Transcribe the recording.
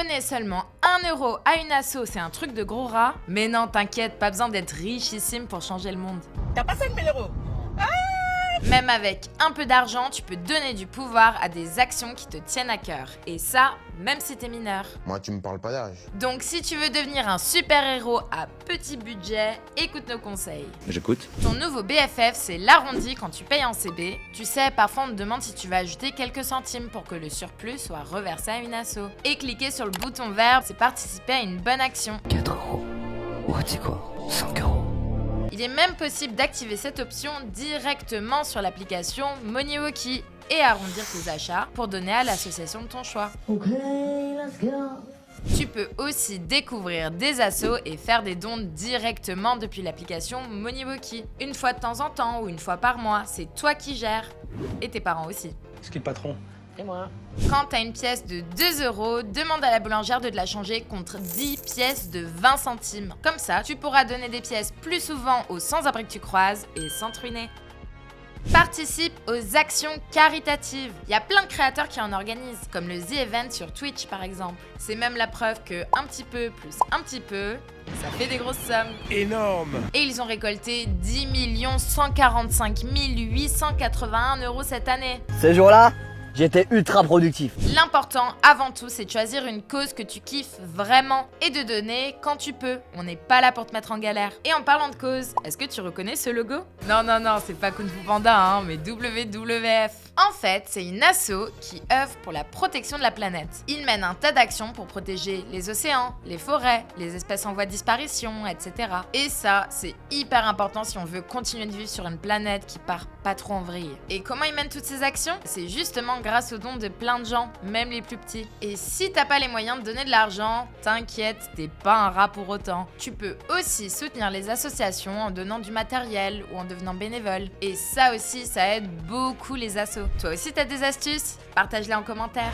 donner seulement 1 € à une asso, c'est un truc de gros rat? Mais non, t'inquiète, pas besoin d'être richissime pour changer le monde. T'as pas 5 000 €. Même avec un peu d'argent, tu peux donner du pouvoir à des actions qui te tiennent à cœur. Et ça, même si t'es mineur. Moi, tu me parles pas d'âge. Donc si tu veux devenir un super-héros à petit budget, écoute nos conseils. J'écoute. Ton nouveau BFF, c'est l'arrondi quand tu payes en CB. Tu sais, parfois on te demande si tu vas ajouter quelques centimes pour que le surplus soit reversé à une asso. Et cliquer sur le bouton vert, c'est participer à une bonne action. 4 €. Oh, tu sais quoi 5 €. Il est même possible d'activer cette option directement sur l'application MoneyWalkie et arrondir tes achats pour donner à l'association de ton choix. Tu peux aussi découvrir des assos et faire des dons directement depuis l'application MoneyWalkie. Une fois de temps en temps ou une fois par mois, c'est toi qui gères. Et tes parents aussi. C'est qui le patron? Et moi? Quand t'as une pièce de 2 €, demande à la boulangère de te la changer contre 10 pièces de 20 centimes. Comme ça, tu pourras donner des pièces plus souvent aux sans-abri que tu croises et sans te ruiner. Participe aux actions caritatives. Il y a plein de créateurs qui en organisent, comme le The Event sur Twitch par exemple. C'est même la preuve que un petit peu plus un petit peu, ça fait des grosses sommes. Énorme! Et ils ont récolté 10 145 881 € cette année. Ce jour-là, j'étais ultra productif. L'important, avant tout, c'est de choisir une cause que tu kiffes vraiment et de donner quand tu peux. On n'est pas là pour te mettre en galère. Et en parlant de cause, est-ce que tu reconnais ce logo? Non, c'est pas Kung Fu Panda, hein, mais WWF. En fait, c'est une asso qui œuvre pour la protection de la planète. Ils mènent un tas d'actions pour protéger les océans, les forêts, les espèces en voie de disparition, etc. Et ça, c'est hyper important si on veut continuer de vivre sur une planète qui part pas trop en vrille. Et comment ils mènent toutes ces actions? C'est justement grâce aux dons de plein de gens, même les plus petits. Et si t'as pas les moyens de donner de l'argent, t'inquiète, t'es pas un rat pour autant. Tu peux aussi soutenir les associations en donnant du matériel ou en devenant bénévole. Et ça aussi, ça aide beaucoup les assos. Toi aussi t'as des astuces? Partage-les en commentaire.